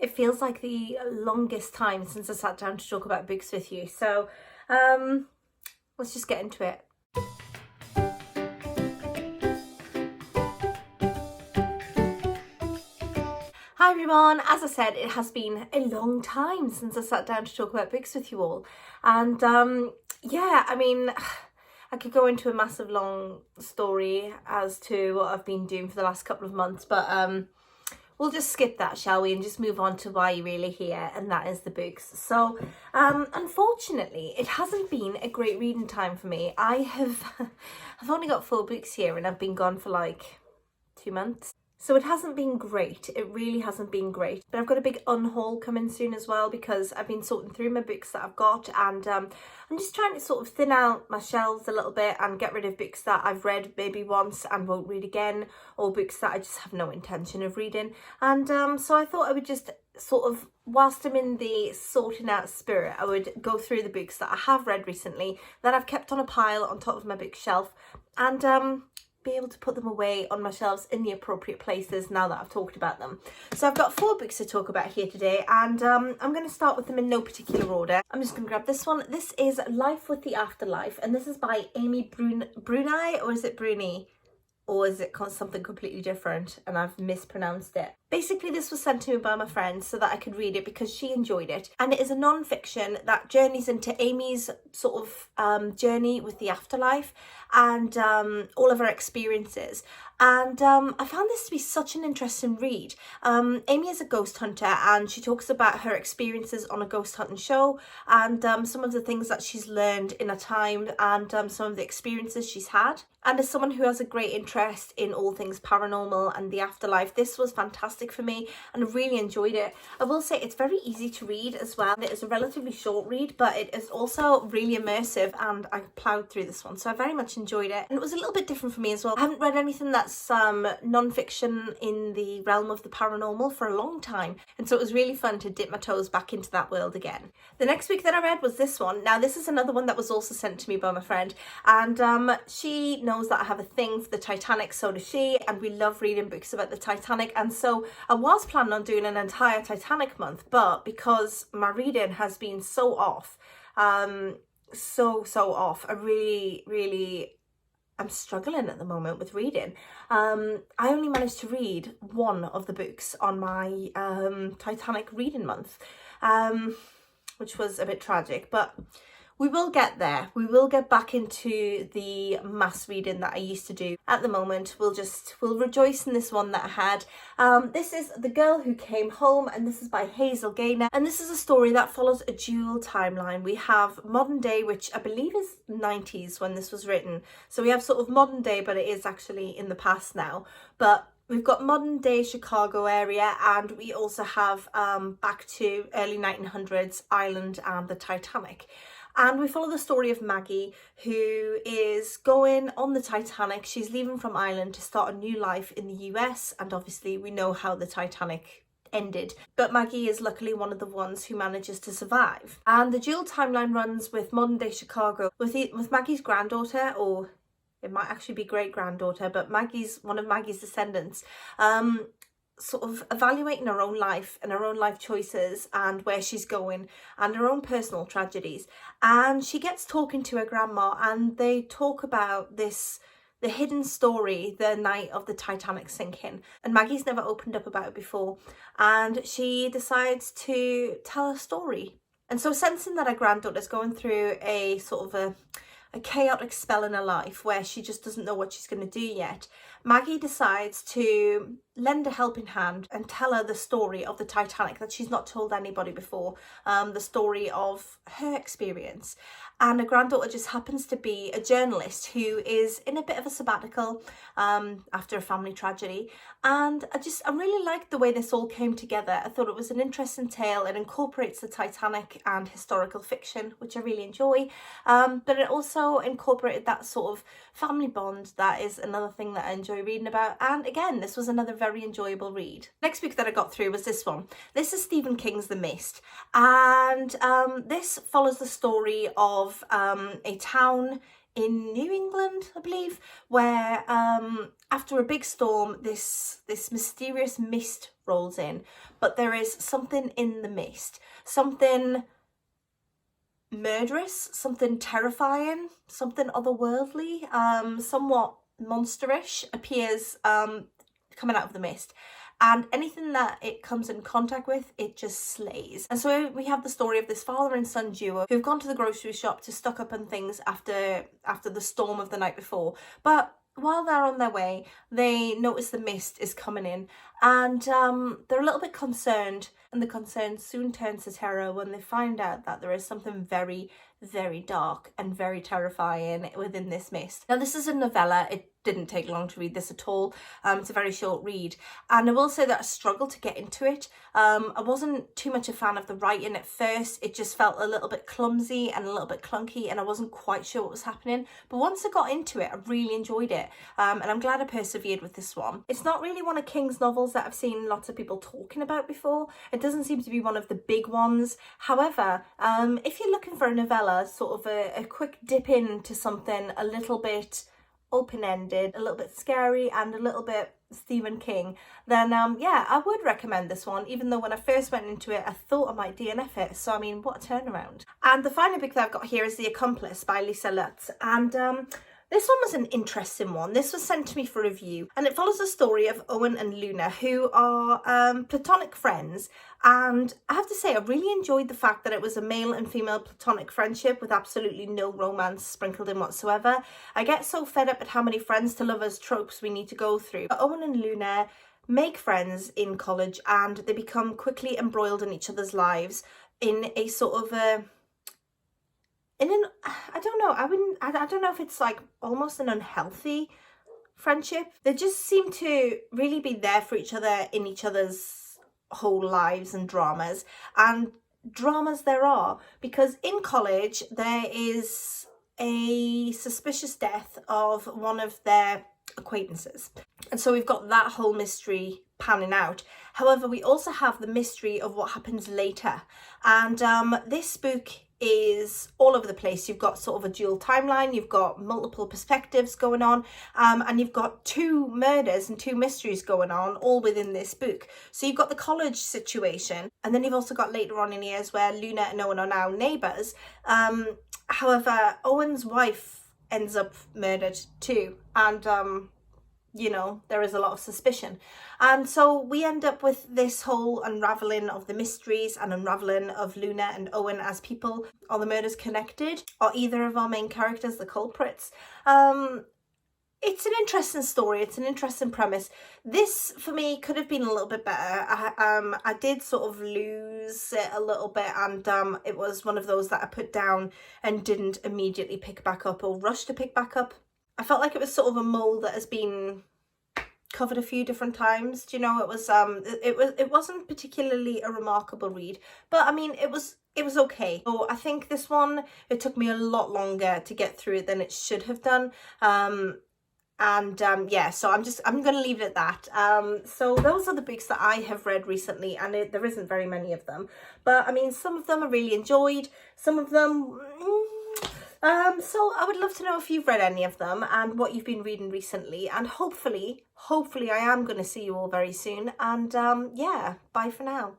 It feels like the longest time since I sat down to talk about books with you. So let's just get into it. Hi everyone, as I said, it has been a long time since I sat down to talk about books with you all. And yeah, I mean, I could go into a massive long story as to what I've been doing for the last couple of months, but we'll just skip that, shall we, and just move on to why you're really here, and that is the books. So unfortunately, it hasn't been a great reading time for me. I've only got 4 books here and I've been gone for like 2 months. So it hasn't been great. It really hasn't been great. But I've got a big unhaul coming soon as well, because I've been sorting through my books that I've got, and I'm just trying to sort of thin out my shelves a little bit and get rid of books that I've read maybe once and won't read again, or books that I just have no intention of reading. And so I thought I would just sort of, whilst I'm in the sorting out spirit, I would go through the books that I have read recently that I've kept on a pile on top of my bookshelf, and be able to put them away on my shelves in the appropriate places now that I've talked about them. So I've got 4 books to talk about here today, and I'm going to start with them in no particular order. I'm just going to grab this one. This is Life with the Afterlife, and this is by Amy Bruni, or is it Bruni? Or is it something completely different and I've mispronounced it? Basically, this was sent to me by my friend so that I could read it because she enjoyed it. And it is a non-fiction that journeys into Amy's sort of journey with the afterlife and all of her experiences. And I found this to be such an interesting read. Amy is a ghost hunter, and she talks about her experiences on a ghost hunting show, and some of the things that she's learned in her time, and some of the experiences she's had. And as someone who has a great interest in all things paranormal and the afterlife, this was fantastic for me and I really enjoyed it. I will say it's very easy to read as well. It is a relatively short read, but it is also really immersive, and I ploughed through this one, so I very much enjoyed it. And it was a little bit different for me as well. I haven't read anything that's non-fiction in the realm of the paranormal for a long time, and so it was really fun to dip my toes back into that world again. The next book that I read was this one. Now, this is another one that was also sent to me by my friend, and she knows that I have a thing for the Titanic, so does she, and we love reading books about the Titanic. And so I was planning on doing an entire Titanic month, but because my reading has been so off, so off, I really I'm struggling at the moment with reading. I only managed to read 1 of the books on my Titanic reading month, which was a bit tragic, but we will get there. We will get back into the mass reading that I used to do. At the moment, we'll rejoice in this one that I had. This is The Girl Who Came Home, and this is by Hazel Gaynor. And this is a story that follows a dual timeline. We have modern day, which I believe is 90s when this was written. So we have sort of modern day, but it is actually in the past now. But we've got modern day Chicago area, and we also have back to early 1900s Ireland and the Titanic. And we follow the story of Maggie, who is going on the Titanic. She's leaving from Ireland to start a new life in the US, and obviously we know how the Titanic ended. But Maggie is luckily one of the ones who manages to survive. And the dual timeline runs with modern day Chicago, with Maggie's granddaughter, or it might actually be great-granddaughter, but one of Maggie's descendants, sort of evaluating her own life and her own life choices and where she's going and her own personal tragedies. And she gets talking to her grandma, and they talk about the hidden story the night of the Titanic sinking, and Maggie's never opened up about it before, and she decides to tell her story. And so, sensing that her granddaughter's going through a sort of a chaotic spell in her life where she just doesn't know what she's going to do yet, Maggie decides to lend a helping hand and tell her the story of the Titanic that she's not told anybody before, the story of her experience. And her granddaughter just happens to be a journalist who is in a bit of a sabbatical after a family tragedy. And I really liked the way this all came together. I thought it was an interesting tale. It incorporates the Titanic and historical fiction, which I really enjoy. But it also incorporated that sort of family bond that is another thing that I enjoy reading about. And again, this was another very enjoyable read. Next book that I got through was this one. This is Stephen King's The Mist. And this follows the story of a town in New England, I believe, where after a big storm, this mysterious mist rolls in, but there is something in the mist, something murderous, something terrifying, something otherworldly, somewhat monsterish appears coming out of the mist. And anything that it comes in contact with, it just slays. And so we have the story of this father and son duo who've gone to the grocery shop to stock up on things after the storm of the night before. But while they're on their way, they notice the mist is coming in, and they're a little bit concerned, and the concern soon turns to terror when they find out that there is something very, very dark and very terrifying within this mist. Now, this is a novella. It didn't take long to read this at all. It's a very short read, and I will say that I struggled to get into it. I wasn't too much a fan of the writing at first. It just felt a little bit clumsy and a little bit clunky, and I wasn't quite sure what was happening. But once I got into it, I really enjoyed it, and I'm glad I persevered with this one. It's not really one of King's novels that I've seen lots of people talking about before. It doesn't seem to be one of the big ones. However, if you're looking for a novella, sort of a quick dip into something a little bit open-ended, a little bit scary, and a little bit Stephen King, then yeah, I would recommend this one, even though when I first went into it I thought I might DNF it. So I mean, what a turnaround. And the final book that I've got here is The Accomplice by Lisa Lutz, and this one was an interesting one. This was sent to me for review, and it follows the story of Owen and Luna, who are platonic friends. And I have to say, I really enjoyed the fact that it was a male and female platonic friendship with absolutely no romance sprinkled in whatsoever. I get so fed up at how many friends to lovers tropes we need to go through. But Owen and Luna make friends in college, and they become quickly embroiled in each other's lives in a sort of I don't know, I don't know if it's like almost an unhealthy friendship. They just seem to really be there for each other in each other's whole lives and dramas. And dramas there are, because in college there is a suspicious death of one of their acquaintances. And so we've got that whole mystery panning out. However, we also have the mystery of what happens later. And this book is all over the place. You've got sort of a dual timeline, you've got multiple perspectives going on, and you've got two murders and two mysteries going on all within this book. So you've got the college situation, and then you've also got later on in years where Luna and Owen are now neighbours. However, Owen's wife ends up murdered too, and you know, there is a lot of suspicion. And so we end up with this whole unravelling of the mysteries and unravelling of Luna and Owen as people. Are the murders connected? Are either of our main characters the culprits? It's an interesting story. It's an interesting premise. This, for me, could have been a little bit better. I did sort of lose it a little bit, and it was one of those that I put down and didn't immediately pick back up or rush to pick back up. I felt like it was sort of a mold that has been covered a few different times. Do you know, it wasn't particularly a remarkable read, but I mean, it was okay. So I think this one, it took me a lot longer to get through it than it should have done. Yeah, so I'm gonna leave it at that. So those are the books that I have read recently, and there isn't very many of them, but I mean, some of them I really enjoyed, some of them so I would love to know if you've read any of them and what you've been reading recently, and hopefully I am going to see you all very soon. And yeah, bye for now.